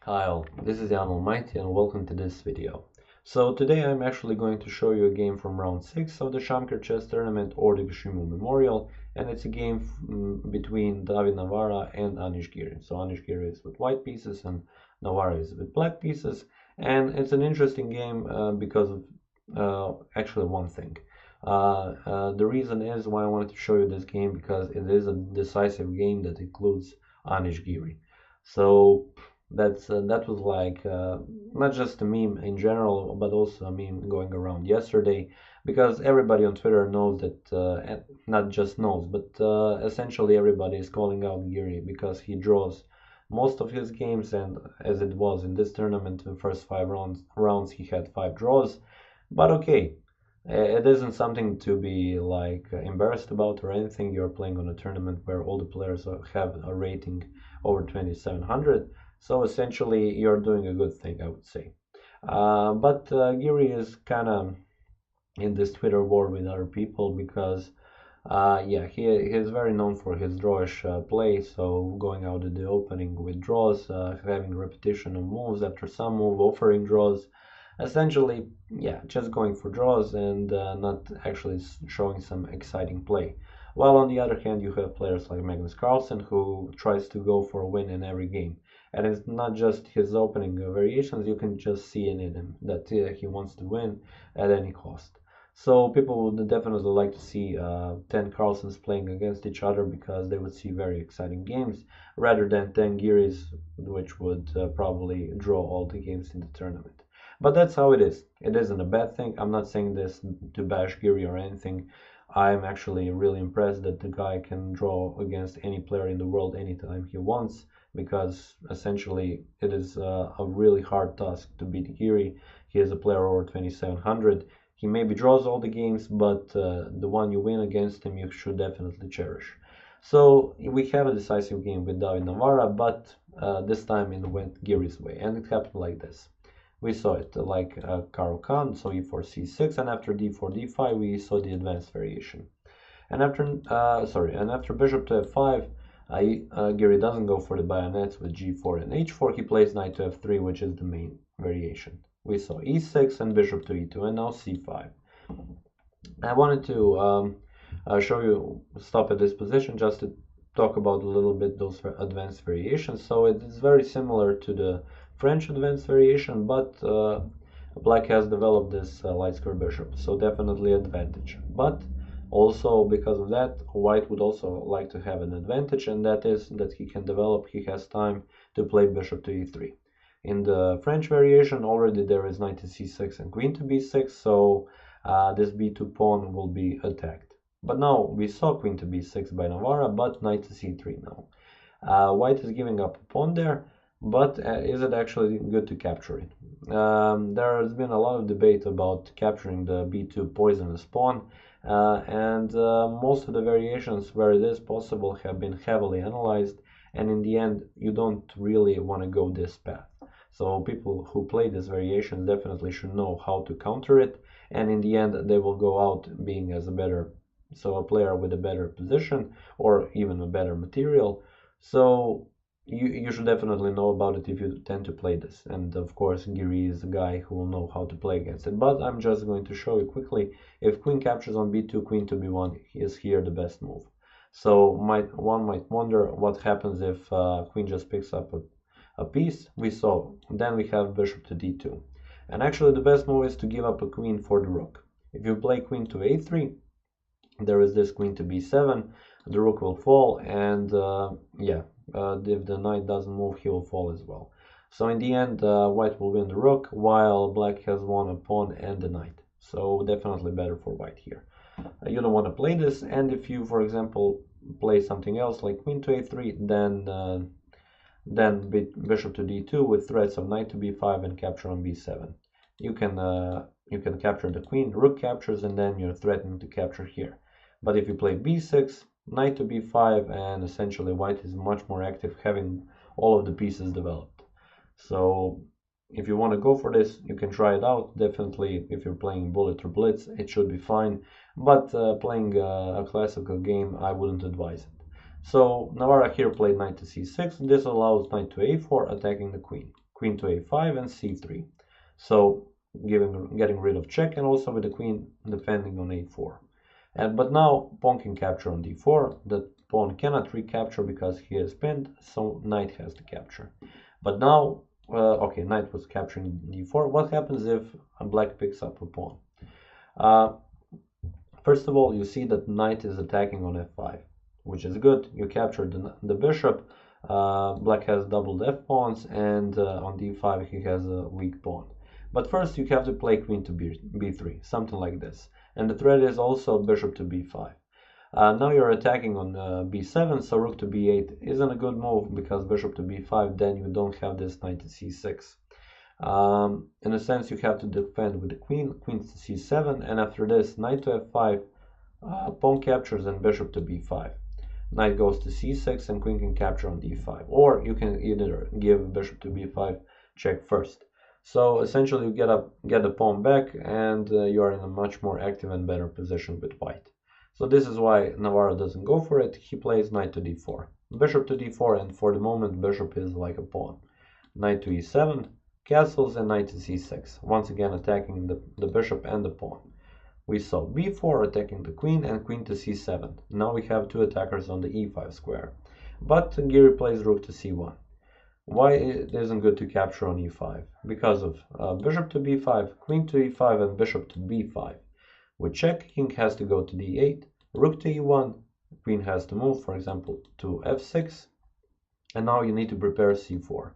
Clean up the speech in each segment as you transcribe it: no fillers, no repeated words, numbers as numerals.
Hi all, this is Allmighty and welcome to this video. So today I'm actually going to show you a game from round 6 of the Shamkir chess tournament or the Gashimov Memorial, and it's a game between Navara and Anish Giri. So Anish Giri is with white pieces and Navara is with black pieces, and it's an interesting game because of actually one thing. The reason is why I wanted to show you this game, because it is a decisive game that includes Anish Giri. So that was like not just a meme in general, but also a meme going around yesterday, because everybody on Twitter knows that, and not just knows, but essentially everybody is calling out Giri because he draws most of his games, and as it was in this tournament, the first 5 rounds he had 5 draws. But okay, it isn't something to be like embarrassed about or anything. You're playing on a tournament where all the players have a rating over 2700. So essentially, you're doing a good thing, I would say. But Giri is kind of in this Twitter war with other people because, yeah, he is very known for his drawish play. So going out at the opening with draws, having repetition of moves after some move, offering draws. Essentially, yeah, just going for draws and not actually showing some exciting play. While on the other hand, you have players like Magnus Carlsen, who tries to go for a win in every game. And it's not just his opening variations, you can just see in him that he wants to win at any cost. So people would definitely like to see 10 Carlsens playing against each other, because they would see very exciting games, rather than 10 Giris, which would probably draw all the games in the tournament. But that's how it is. It isn't a bad thing. I'm not saying this to bash Giri or anything. I'm actually really impressed that the guy can draw against any player in the world anytime he wants, because essentially it is a really hard task to beat Giri. He is a player over 2700. He maybe draws all the games, but the one you win against him you should definitely cherish. So we have a decisive game with David Navara, but this time it went Giri's way, and it happened like this. We saw it like Caro-Kann, so e4 c6, and after d4 d5 we saw the advanced variation. And after bishop to f5, Giri doesn't go for the bayonets with g4 and h4. He plays knight to f3, which is the main variation. We saw e6 and bishop to e2, and now c5. I wanted to stop at this position just to talk about a little bit those advanced variations. So it is very similar to the French advanced variation, but black has developed this light square bishop, so definitely advantage. But also because of that, white would also like to have an advantage, and that is that he has time to play bishop to e3. In the French variation, already there is knight to c6 and queen to b6, so this b2 pawn will be attacked. But now we saw queen to b6 by Navara, but knight to c3 now. White is giving up a pawn there, but is it actually good to capture it? There has been a lot of debate about capturing the b2 poisonous pawn, and most of the variations where it is possible have been heavily analyzed, and in the end you don't really want to go this path. So people who play this variation definitely should know how to counter it, and in the end they will go out being as a player with a better position or even a better material. So you should definitely know about it if you tend to play this. And of course Giri is a guy who will know how to play against it. But I'm just going to show you quickly. If queen captures on b2, queen to b1 is here the best move. So one might wonder what happens if queen just picks up a piece. Then we have bishop to d2. And actually the best move is to give up a queen for the rook. If you play queen to a3, there is this queen to b7, the rook will fall, and if the knight doesn't move, he will fall as well. So in the end, white will win the rook, while black has won a pawn and the knight. So definitely better for white here. You don't want to play this, and if you, for example, play something else like queen to a3, then bishop to d2 with threats of knight to b5 and capture on b7. You can capture the queen, rook captures, and then you're threatening to capture here. But if you play b6, knight to b5, and essentially white is much more active, having all of the pieces developed. So if you want to go for this, you can try it out. Definitely, if you're playing bullet or blitz, it should be fine. But playing a classical game, I wouldn't advise it. So Navara here played knight to c6. This allows knight to a4, attacking the queen. queen to a5 and c3. So getting rid of check, and also with the queen defending on a4. But now pawn can capture on d4. The pawn cannot recapture because he is pinned, so knight has to capture. But now, okay, knight was capturing d4. What happens if black picks up a pawn? First of all, you see that knight is attacking on f5, which is good. You captured the bishop. Black has doubled f pawns, and on d5 he has a weak pawn. But first you have to play queen to b3, something like this. And the threat is also bishop to b5. Now you're attacking on b7, so rook to b8 isn't a good move, because bishop to b5, then you don't have this knight to c6. In a sense, you have to defend with the queen to c7, and after this, knight to f5, pawn captures and bishop to b5. Knight goes to c6 and queen can capture on d5. Or you can either give bishop to b5 check first. So essentially you get the pawn back, and you are in a much more active and better position with white. So this is why Navara doesn't go for it. He plays knight to d4. Bishop to d4, and for the moment bishop is like a pawn. Knight to e7, castles, and knight to c6. Once again attacking the bishop and the pawn. We saw b4 attacking the queen and queen to c7. Now we have two attackers on the e5 square. But Giri plays rook to c1. Why it isn't good to capture on e5? Because of bishop to b5, queen to e5, and bishop to b5. With check, king has to go to d8, rook to e1, queen has to move, for example, to f6, and now you need to prepare c4.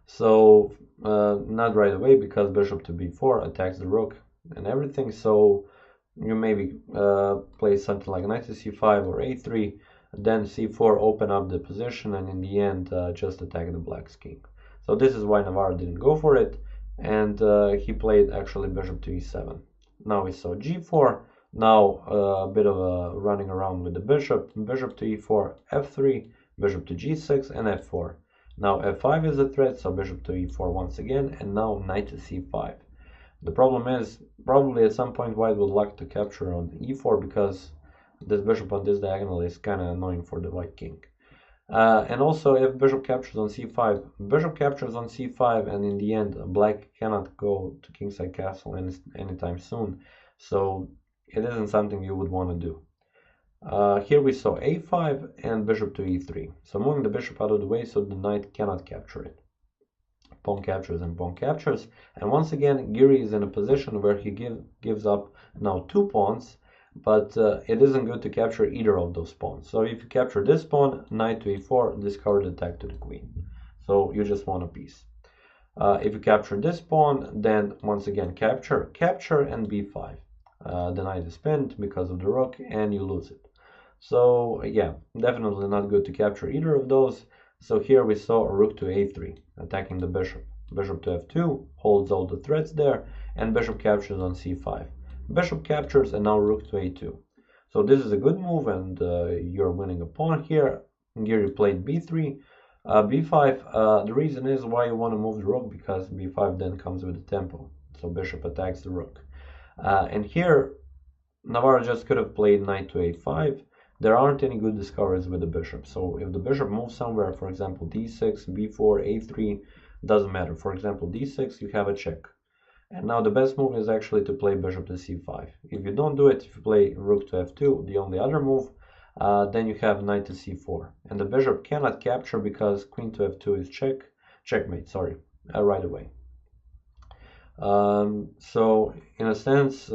So not right away, because bishop to b4 attacks the rook and everything, so you maybe play something like knight to c5 or a3, then c4, open up the position, and in the end just attack the black's king. So this is why Navara didn't go for it, and he played actually bishop to e7. Now we saw g4, now a bit of a running around with the bishop to e4, f3, bishop to g6, and f4. Now f5 is a threat, so bishop to e4 once again, and now knight to c5. The problem is, probably at some point white would like to capture on e4, because this bishop on this diagonal is kind of annoying for the white king. And also, if bishop captures on c5, bishop captures on c5, and in the end black cannot go to kingside castle anytime soon, so it isn't something you would want to do. Here we saw a5 and bishop to e3, so moving the bishop out of the way so the knight cannot capture it. Pawn captures and pawn captures, and once again Giri is in a position where he gives up now two pawns, but it isn't good to capture either of those pawns. So if you capture this pawn, knight to e4, discard attack to the queen. So you just want a piece. If you capture this pawn, then once again capture, and b5. The knight is pinned because of the rook, and you lose it. So yeah, definitely not good to capture either of those. So here we saw a rook to a3, attacking the bishop. Bishop to f2, holds all the threats there, and bishop captures on c5. Bishop captures, and now rook to a2. So this is a good move, and you're winning a pawn here. Giri played b3, b5. The reason is why you want to move the rook, because b5 then comes with the tempo. So bishop attacks the rook. And here, Navara just could have played knight to a5. There aren't any good discoveries with the bishop. So if the bishop moves somewhere, for example, d6, b4, a3, doesn't matter. For example, d6, you have a check. And now the best move is actually to play bishop to c5. If you don't do it, if you play rook to f2, the only other move, then you have knight to c4. And the bishop cannot capture because queen to f2 is checkmate, sorry, right away. So in a sense,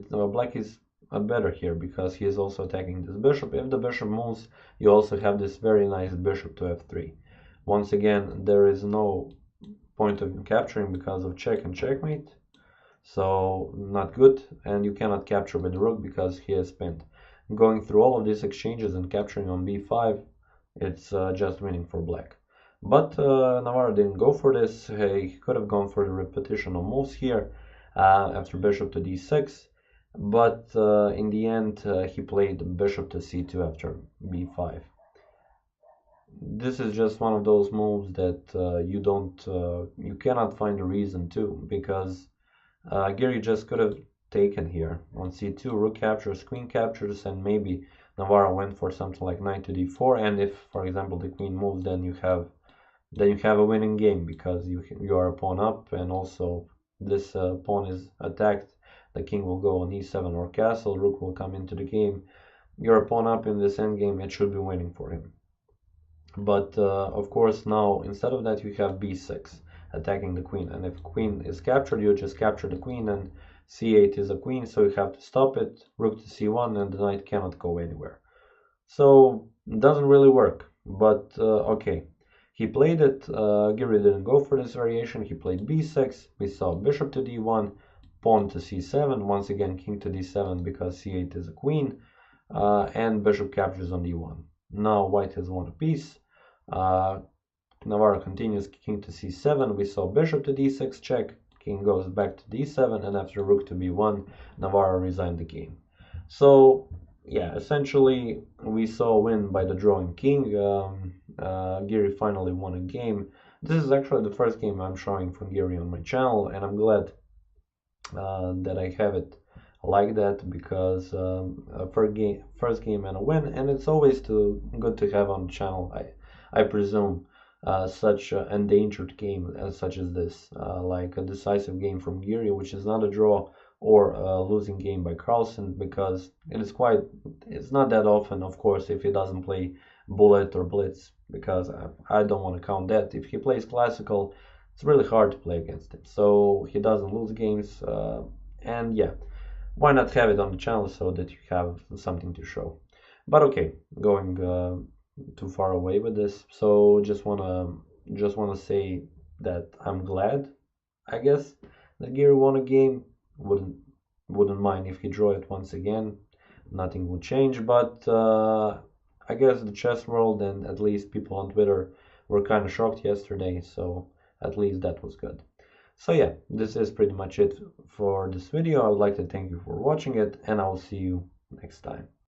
black is better here because he is also attacking this bishop. If the bishop moves, you also have this very nice bishop to f3. Once again, there is no point of capturing because of check and checkmate, so not good, and you cannot capture with the rook because he is pinned. Going through all of these exchanges and capturing on b5, it's just winning for black. But Navara didn't go for this. He could have gone for the repetition of moves here after bishop to d6, but in the end he played bishop to c2 after b5. This is just one of those moves that you cannot find a reason to, because Giri just could have taken here on c2, rook captures, queen captures, and maybe Navara went for something like knight to d4, and if, for example, the queen moves, then you have then you have a winning game, because you are a pawn up, and also this pawn is attacked. The king will go on e7 or castle, rook will come into the game. You're a pawn up in this endgame, it should be winning for him. But of course now, instead of that, you have b6, attacking the queen, and if queen is captured, you just capture the queen, and c8 is a queen, so you have to stop it, rook to c1, and the knight cannot go anywhere. So it doesn't really work, but okay. He played it, Giri didn't go for this variation, he played b6, we saw bishop to d1, pawn to c7, once again king to d7 because c8 is a queen, and bishop captures on d1. Now white has won a piece. Navara continues, king to c7, we saw bishop to d6 check, king goes back to d7, and after rook to b1, Navara resigned the game. So yeah, essentially we saw a win by the drawing king. Giri finally won a game. This is actually the first game I'm showing from Giri on my channel, and I'm glad that I have it like that, because first game and a win, and it's always good to have on the channel, I presume, such an endangered game such as this, like a decisive game from Giri, which is not a draw or a losing game by Carlsen, because it's not that often, of course, if he doesn't play bullet or blitz, because I don't want to count that. If he plays classical, it's really hard to play against him, so he doesn't lose games, and yeah, why not have it on the channel so that you have something to show. But okay, going too far away with this, so just wanna say that I'm glad, I guess, that Giri won a game. Wouldn't mind if he drew it once again. Nothing would change, but I guess the chess world and at least people on Twitter were kind of shocked yesterday, so at least that was good. So yeah, this is pretty much it for this video. I would like to thank you for watching it, and I will see you next time.